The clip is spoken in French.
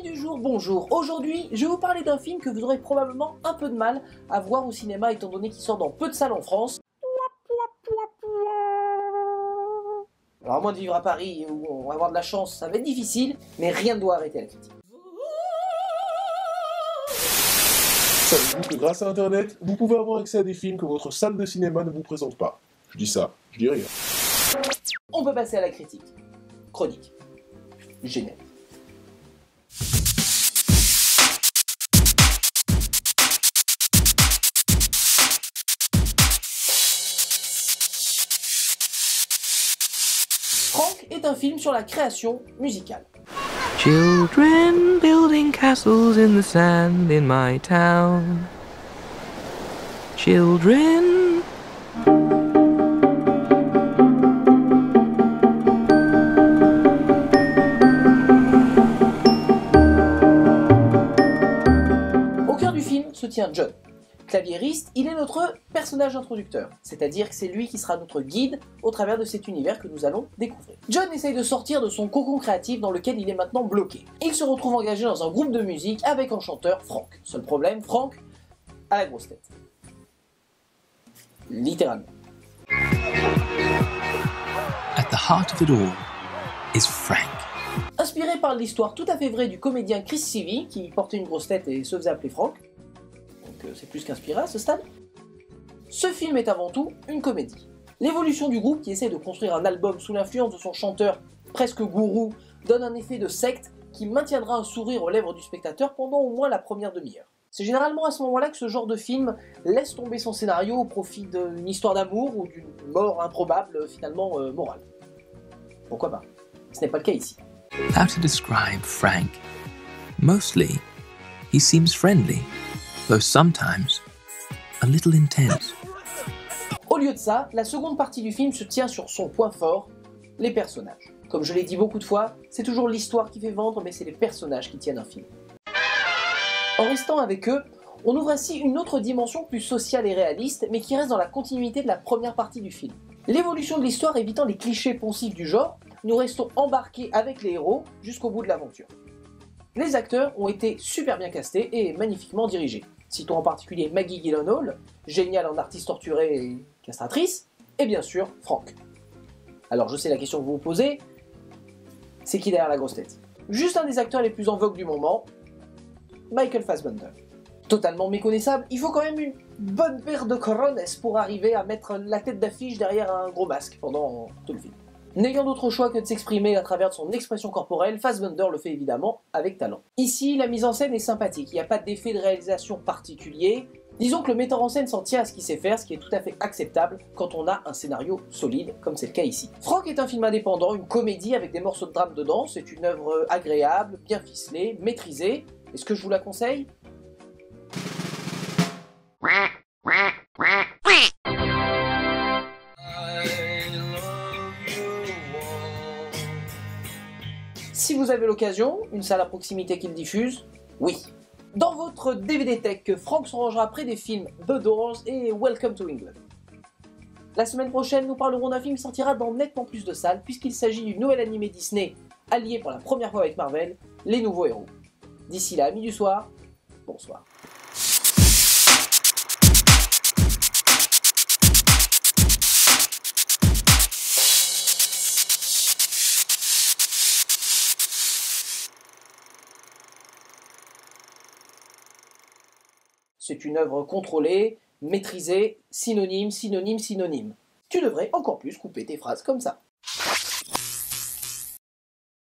Amis du jour, bonjour. Aujourd'hui, je vais vous parler d'un film que vous aurez probablement un peu de mal à voir au cinéma étant donné qu'il sort dans peu de salles en France. Alors à moins de vivre à Paris où on va avoir de la chance, ça va être difficile, mais rien ne doit arrêter la critique. Savez-vous que grâce à Internet, vous pouvez avoir accès à des films que votre salle de cinéma ne vous présente pas? Je dis ça, je dis rien. On peut passer à la critique. Chronique. Générique. Frank est un film sur la création musicale. Children building castles in the sand in my town. Children. Au cœur du film se tient John. Claviériste, il est notre personnage introducteur, c'est-à-dire que c'est lui qui sera notre guide au travers de cet univers que nous allons découvrir. John essaye de sortir de son cocon créatif dans lequel il est maintenant bloqué. Il se retrouve engagé dans un groupe de musique avec un chanteur, Frank. Seul problème, Frank a la grosse tête. Littéralement. At the heart of it all is Frank. Inspiré par l'histoire tout à fait vraie du comédien Chris Seavey, qui portait une grosse tête et se faisait appeler Frank, donc c'est plus qu'inspiré à ce stade, ce film est avant tout une comédie. L'évolution du groupe qui essaie de construire un album sous l'influence de son chanteur presque gourou donne un effet de secte qui maintiendra un sourire aux lèvres du spectateur pendant au moins la première demi-heure. C'est généralement à ce moment-là que ce genre de film laisse tomber son scénario au profit d'une histoire d'amour ou d'une mort improbable finalement morale. Pourquoi pas? Ce n'est pas le cas ici. How to describe Frank? Mostly, he seems friendly, though sometimes a little intense. Au lieu de ça, la seconde partie du film se tient sur son point fort, les personnages. Comme je l'ai dit beaucoup de fois, c'est toujours l'histoire qui fait vendre, mais c'est les personnages qui tiennent un film. En restant avec eux, on ouvre ainsi une autre dimension plus sociale et réaliste, mais qui reste dans la continuité de la première partie du film. L'évolution de l'histoire évitant les clichés poncifs du genre, nous restons embarqués avec les héros jusqu'au bout de l'aventure. Les acteurs ont été super bien castés et magnifiquement dirigés. Citons en particulier Maggie Gyllenhaal, géniale en artiste torturée et castratrice, et bien sûr Frank. Alors je sais la question que vous vous posez, c'est qui derrière la grosse tête? Juste un des acteurs les plus en vogue du moment, Michael Fassbender. Totalement méconnaissable, il faut quand même une bonne paire de cojones pour arriver à mettre la tête d'affiche derrière un gros masque pendant tout le film. N'ayant d'autre choix que de s'exprimer à travers son expression corporelle, Fassbender le fait évidemment avec talent. Ici, la mise en scène est sympathique, il n'y a pas d'effet de réalisation particulier. Disons que le metteur en scène s'en tient à ce qu'il sait faire, ce qui est tout à fait acceptable quand on a un scénario solide, comme c'est le cas ici. Frank est un film indépendant, une comédie avec des morceaux de drame dedans, c'est une œuvre agréable, bien ficelée, maîtrisée. Est-ce que je vous la conseille? Si vous avez l'occasion, une salle à proximité qui le diffuse, oui. Dans votre DVD Tech, Frank se rangera près des films The Doors et Welcome to England. La semaine prochaine, nous parlerons d'un film qui sortira dans nettement plus de salles, puisqu'il s'agit du nouvel animé Disney, allié pour la première fois avec Marvel, Les Nouveaux Héros. D'ici là, amis du soir, bonsoir. C'est une œuvre contrôlée, maîtrisée, synonyme, synonyme, synonyme. Tu devrais encore plus couper tes phrases comme ça.